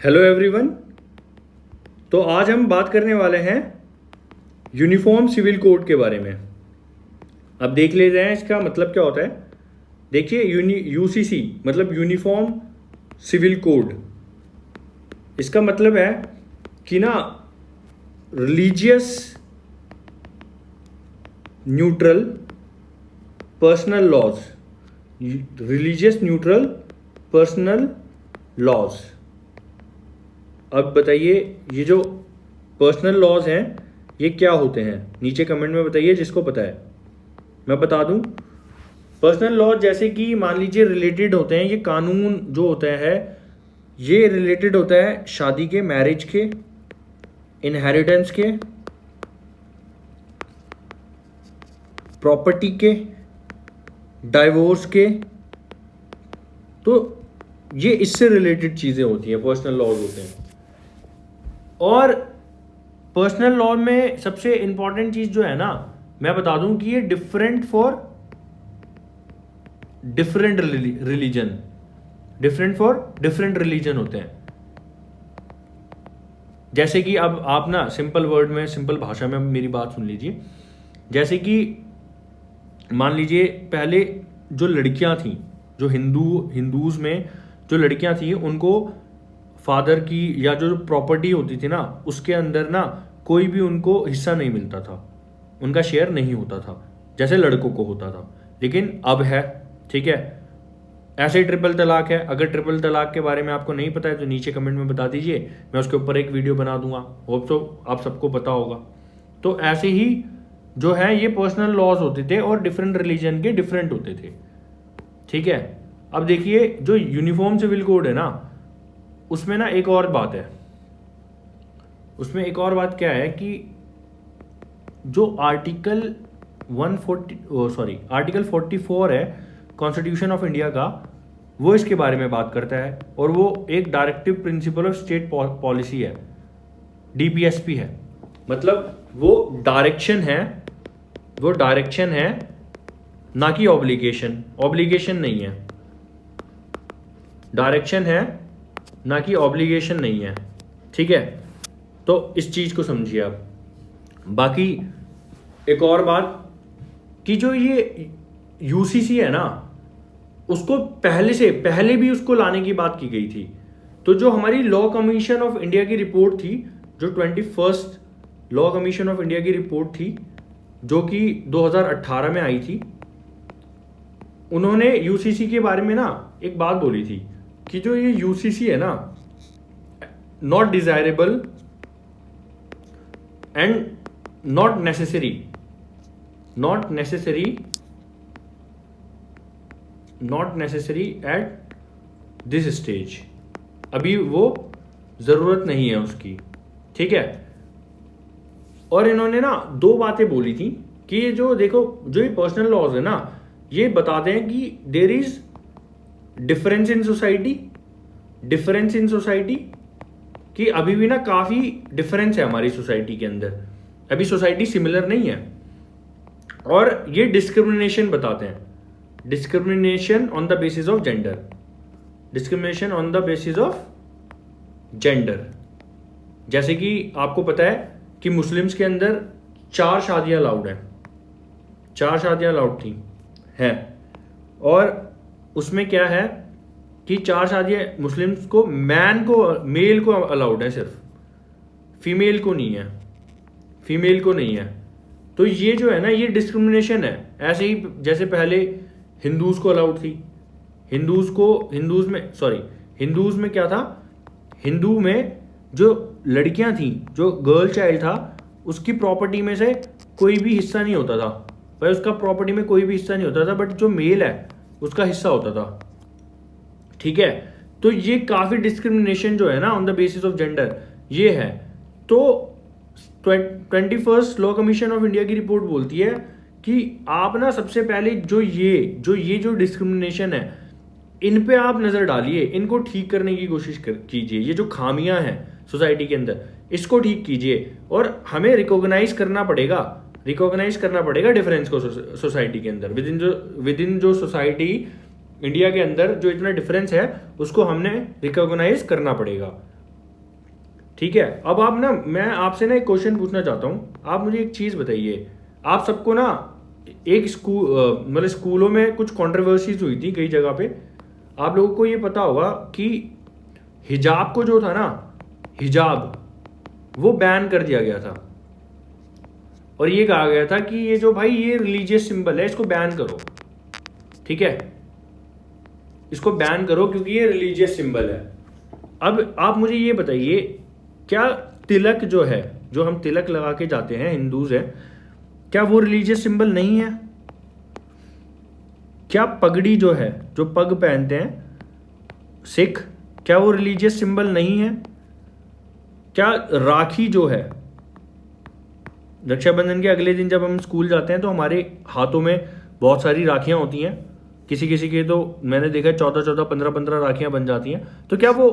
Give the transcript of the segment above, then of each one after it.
Hello everyone. तो आज हम बात करने वाले हैं यूनिफॉर्म सिविल कोड के बारे में। अब देख ले रहे हैं इसका मतलब क्या होता है। देखिए यूसीसी मतलब यूनिफॉर्म सिविल कोड, इसका मतलब है कि ना religious neutral personal laws, religious neutral personal laws. अब बताइए ये जो पर्सनल लॉज हैं ये क्या होते हैं, नीचे कमेंट में बताइए जिसको पता है। मैं बता दूं, पर्सनल लॉज जैसे कि मान लीजिए रिलेटेड होते हैं, ये कानून जो होता है ये रिलेटेड होता है शादी के, मैरिज के, इनहेरिटेंस के, प्रॉपर्टी के, डाइवोर्स के। तो ये इससे रिलेटेड चीज़ें होती हैं, पर्सनल लॉज होते हैं। और पर्सनल लॉ में सबसे इंपॉर्टेंट चीज जो है ना, मैं बता दूं कि ये different for different religion, different for different religion होते हैं। जैसे कि अब आप ना सिंपल वर्ड में, सिंपल भाषा में मेरी बात सुन लीजिए। जैसे कि मान लीजिए पहले जो लड़कियां थीं, जो हिंदूज में जो लड़कियां थीं, उनको फादर की या जो प्रॉपर्टी होती थी ना उसके अंदर ना कोई भी उनको हिस्सा नहीं मिलता था, उनका शेयर नहीं होता था जैसे लड़कों को होता था। लेकिन अब है, ठीक है, ऐसे ट्रिपल तलाक है। अगर ट्रिपल तलाक के बारे में आपको नहीं पता है तो नीचे कमेंट में बता दीजिए, मैं उसके ऊपर एक वीडियो बना दूंगा, होप सो आप सबको पता होगा। तो ऐसे ही जो है ये पर्सनल लॉज होते थे और डिफरेंट रिलीजन के डिफरेंट होते थे, ठीक है। अब देखिए जो यूनिफॉर्म सिविल कोड है ना, उसमें ना एक और बात है, उसमें एक और बात क्या है कि जो आर्टिकल 44 है कॉन्स्टिट्यूशन ऑफ इंडिया का, वो इसके बारे में बात करता है। और वो एक directive principle of state policy है, डीपीएसपी है। मतलब वो डायरेक्शन है, ना कि ऑब्लिगेशन। ऑब्लिगेशन नहीं है, डायरेक्शन है ना कि ऑब्लिगेशन नहीं है, ठीक है। तो इस चीज को समझिए आप। बाकी एक और बात कि जो ये यूसीसी है ना, उसको पहले भी उसको लाने की बात की गई थी। तो जो हमारी लॉ कमीशन ऑफ इंडिया की रिपोर्ट थी, जो 21st law commission of India की रिपोर्ट थी, जो कि 2018 में आई थी, उन्होंने यूसीसी के बारे में ना एक बात बोली थी कि जो ये यूसीसी है ना, not desirable and not necessary at this stage. अभी वो जरूरत नहीं है उसकी, ठीक है। और इन्होंने ना दो बातें बोली थी कि ये जो देखो, जो ये पर्सनल लॉज है ना, ये बताते हैं कि there is difference in society, कि अभी भी ना काफी डिफरेंस है हमारी सोसाइटी के अंदर, अभी सोसाइटी सिमिलर नहीं है। और ये डिस्क्रिमिनेशन बताते हैं, discrimination on the basis of gender. जैसे कि आपको पता है कि मुस्लिम्स के अंदर 4 शादियां अलाउड हैं, 4 शादियां अलाउड थी हैं। और उसमें क्या है कि 4 शादियां मुस्लिम्स को, मेल को अलाउड है, सिर्फ फीमेल को नहीं है। तो ये जो है ना, ये डिस्क्रिमिनेशन है। ऐसे ही जैसे पहले हिंदूज को अलाउड थी, हिंदूज में क्या था, हिंदू में जो लड़कियां थी, जो गर्ल चाइल्ड था, उसकी प्रॉपर्टी में से कोई भी हिस्सा नहीं होता था भाई, उसका प्रॉपर्टी में कोई भी हिस्सा नहीं होता था, बट जो मेल है उसका हिस्सा होता था, ठीक है। तो ये काफी डिस्क्रिमिनेशन जो है ना on the basis of gender ये है। तो 21st law commission of India की रिपोर्ट बोलती है कि आप ना सबसे पहले जो डिस्क्रिमिनेशन है, इन पे आप नजर डालिए, इनको ठीक करने की कोशिश कीजिए। ये जो खामियां हैं सोसाइटी के अंदर, इसको ठीक कीजिए। और हमें रिकॉग्नाइज करना पड़ेगा डिफरेंस को सोसाइटी के अंदर, विद इन जो सोसाइटी इंडिया के अंदर जो इतना डिफरेंस है उसको हमने रिकॉग्नाइज करना पड़ेगा। ठीक है, अब आप ना, मैं आपसे ना एक क्वेश्चन पूछना चाहता हूँ। आप मुझे एक चीज़ बताइए, आप सबको ना एक स्कूल मतलब स्कूलों में कुछ कंट्रोवर्सीज हुई थी कई जगह पे। आप लोगों को ये पता होगा कि हिजाब को जो था ना, हिजाब वो बैन कर दिया गया था और ये कहा गया था कि ये जो भाई ये रिलीजियस सिंबल है इसको बैन करो, ठीक है, इसको बैन करो क्योंकि ये रिलीजियस सिंबल है। अब आप मुझे ये बताइए, क्या तिलक जो है, जो हम तिलक लगा के जाते हैं, हिंदूज है, क्या वो रिलीजियस सिंबल नहीं है? क्या पगड़ी जो है, जो पग पहनते हैं सिख, क्या वो रिलीजियस सिंबल नहीं है? क्या राखी जो है, रक्षाबंधन के अगले दिन जब हम स्कूल जाते हैं तो हमारे हाथों में बहुत सारी राखियां होती हैं, किसी किसी के तो मैंने देखा 14-14, 15-15 राखियां बन जाती हैं, तो क्या वो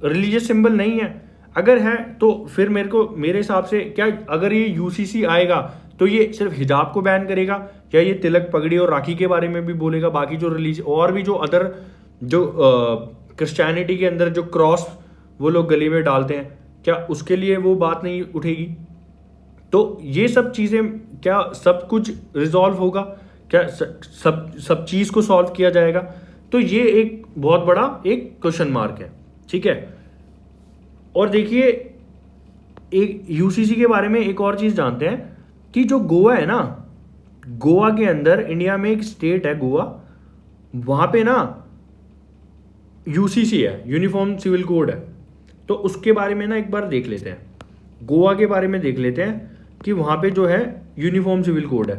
रिलीजियस सिंबल नहीं है? अगर है तो फिर मेरे हिसाब से क्या अगर ये यूसीसी आएगा तो ये सिर्फ हिजाब को बैन करेगा, या ये तिलक पगड़ी और राखी के बारे में भी बोलेगा? बाकी जो और भी जो अदर जो क्रिश्चियनिटी के अंदर जो क्रॉस वो लोग गले में डालते हैं, क्या उसके लिए वो बात नहीं उठेगी? तो ये सब चीज़ें, क्या सब कुछ रिजॉल्व होगा? क्या सब चीज़ को सॉल्व किया जाएगा? तो ये एक बहुत बड़ा एक क्वेश्चन मार्क है, ठीक है। और देखिए, एक यूसीसी के बारे में एक और चीज़ जानते हैं कि जो गोवा है ना, गोवा के अंदर, इंडिया में एक स्टेट है गोवा, वहाँ पे ना यूसीसी है, यूनिफॉर्म सिविल कोड है। तो उसके बारे में ना एक बार देख लेते हैं, गोवा के बारे में देख लेते हैं कि वहाँ पे जो है यूनिफॉर्म सिविल कोड है।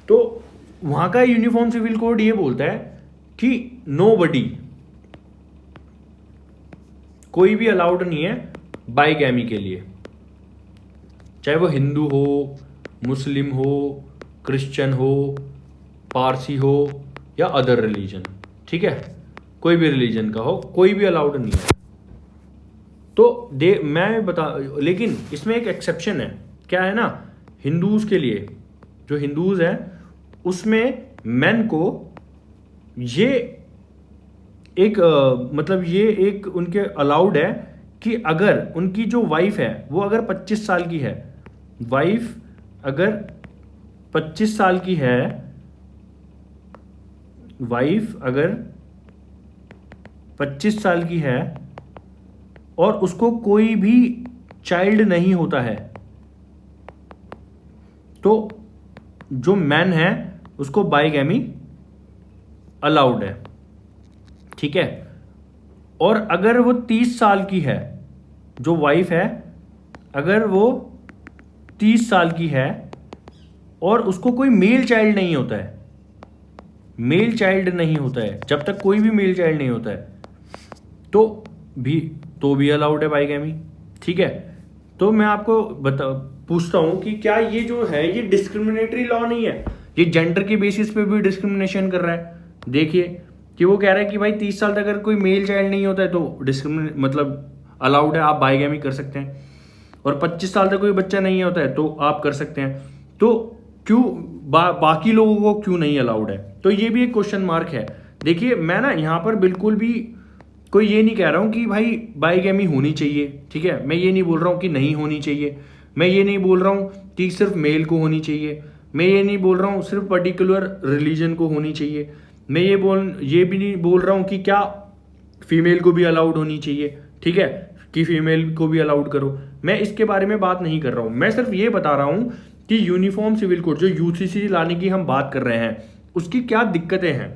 तो वहाँ का यूनिफॉर्म सिविल कोड ये बोलता है कि नोबडी, कोई भी अलाउड नहीं है बाइगैमी के लिए, चाहे वो हिंदू हो, मुस्लिम हो, क्रिश्चियन हो, पारसी हो या अदर रिलीजन, ठीक है, कोई भी रिलीजन का हो, कोई भी अलाउड नहीं है। तो मैं बता, लेकिन इसमें एक एक्सेप्शन है, क्या है ना, हिंदूज के लिए, जो हिंदूज हैं उसमें मेन को ये एक मतलब ये एक उनके अलाउड है कि अगर उनकी जो वाइफ है वो अगर 25 साल की है, वाइफ अगर 25 साल की है, वाइफ अगर 25 साल की है और उसको कोई भी चाइल्ड नहीं होता है, तो जो मैन है उसको बाइगैमी अलाउड है, ठीक है। और अगर वो 30 साल की है, जो वाइफ है, अगर वो 30 साल की है और उसको कोई मेल चाइल्ड नहीं होता है, मेल चाइल्ड नहीं होता है, जब तक कोई भी मेल चाइल्ड नहीं होता है तो भी अलाउड है बाइगैमी, ठीक है। तो मैं आपको पूछता हूं कि क्या ये जो है ये डिस्क्रिमिनेटरी लॉ नहीं है? ये जेंडर के बेसिस पे भी डिस्क्रिमिनेशन कर रहा है। देखिए कि वो कह रहा है कि भाई 30 साल तक अगर कोई मेल चाइल्ड नहीं होता है तो मतलब अलाउड है, आप बाइगैमी कर सकते हैं, और 25 साल तक कोई बच्चा नहीं होता है तो आप कर सकते हैं। तो क्यों बाकी लोगों को क्यों नहीं अलाउड है? तो ये भी एक क्वेश्चन मार्क है। देखिए, मैं ना यहाँ पर बिल्कुल भी कोई ये नहीं कह रहा हूँ कि भाई बाइगैमी होनी चाहिए, ठीक है, मैं ये नहीं बोल रहा हूँ कि नहीं होनी चाहिए, मैं ये नहीं बोल रहा हूँ कि सिर्फ मेल को होनी चाहिए, मैं ये नहीं बोल रहा हूँ सिर्फ पर्टिकुलर रिलीजन को होनी चाहिए, मैं ये भी नहीं बोल रहा हूँ कि क्या फीमेल को भी अलाउड होनी चाहिए, ठीक है, कि फीमेल को भी अलाउड करो। मैं इसके बारे में बात नहीं कर रहा हूँ, मैं सिर्फ ये बता रहा हूँ कि यूनिफॉर्म सिविल कोड जो यूसीसी लाने की हम बात कर रहे हैं उसकी क्या दिक्कतें हैं,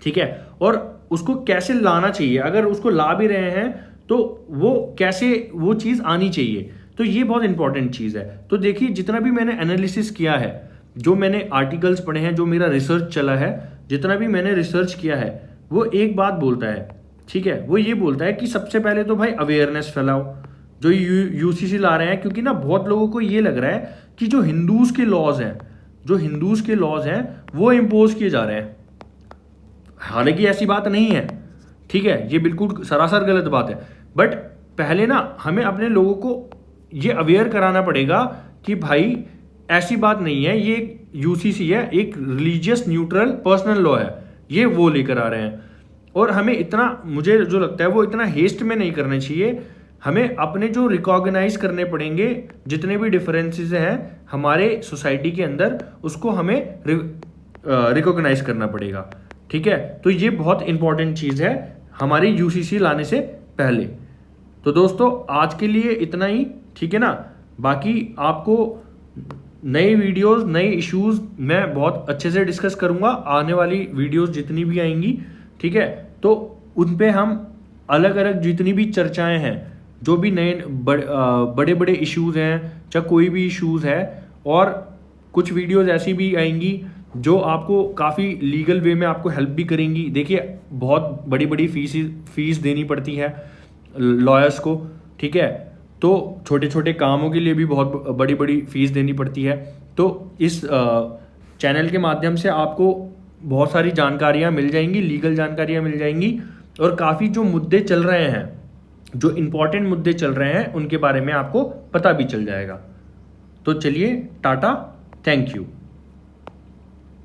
ठीक है, और उसको कैसे लाना चाहिए, अगर उसको ला भी रहे हैं तो वो कैसे वो चीज़ आनी चाहिए। तो ये बहुत इंपॉर्टेंट चीज़ है। तो देखिए, जितना भी मैंने एनालिसिस किया है, जो मैंने आर्टिकल्स पढ़े हैं, जो मेरा रिसर्च चला है, जितना भी मैंने रिसर्च किया है, वो एक बात बोलता है, ठीक है, वो ये बोलता है कि सबसे पहले तो भाई अवेयरनेस फैलाओ जो यूसीसी ला रहे हैं, क्योंकि ना बहुत लोगों को ये लग रहा है कि जो हिंदूज के लॉज हैं वो इम्पोज किए जा रहे हैं, हालांकि ऐसी बात नहीं है, ठीक है, ये बिल्कुल सरासर गलत बात है। बट पहले ना हमें अपने लोगों को ये अवेयर कराना पड़ेगा कि भाई ऐसी बात नहीं है, ये यूसीसी है, एक रिलीजियस न्यूट्रल पर्सनल लॉ है, ये वो लेकर आ रहे हैं। और हमें इतना, मुझे जो लगता है वो इतना हेस्ट में नहीं करना चाहिए। हमें अपने जो रिकॉग्नाइज करने पड़ेंगे जितने भी डिफरेंसेस हैं हमारे सोसाइटी के अंदर, उसको हमें रिकॉग्नाइज करना पड़ेगा। ठीक है, तो ये बहुत इंपॉर्टेंट चीज़ है हमारी यूसीसी लाने से पहले। तो दोस्तों आज के लिए इतना ही, ठीक है ना। बाकी आपको नए वीडियोस, नए इश्यूज मैं बहुत अच्छे से डिस्कस करूंगा आने वाली वीडियोस जितनी भी आएंगी, ठीक है। तो उन पे हम अलग अलग जितनी भी चर्चाएं हैं, जो भी नए बड़े बड़े इश्यूज हैं, चाहे कोई भी इश्यूज है, और कुछ वीडियोस ऐसी भी आएंगी जो आपको काफ़ी लीगल वे में आपको हेल्प भी करेंगी। देखिए बहुत बड़ी बड़ी फीस देनी पड़ती है लॉयर्स को, ठीक है, तो छोटे छोटे कामों के लिए भी बहुत बड़ी बड़ी फीस देनी पड़ती है। तो इस चैनल के माध्यम से आपको बहुत सारी जानकारियाँ मिल जाएंगी, लीगल जानकारियाँ मिल जाएंगी, और काफ़ी जो मुद्दे चल रहे हैं, जो इम्पोर्टेंट मुद्दे चल रहे हैं, उनके बारे में आपको पता भी चल जाएगा। तो चलिए टाटा, थैंक यू।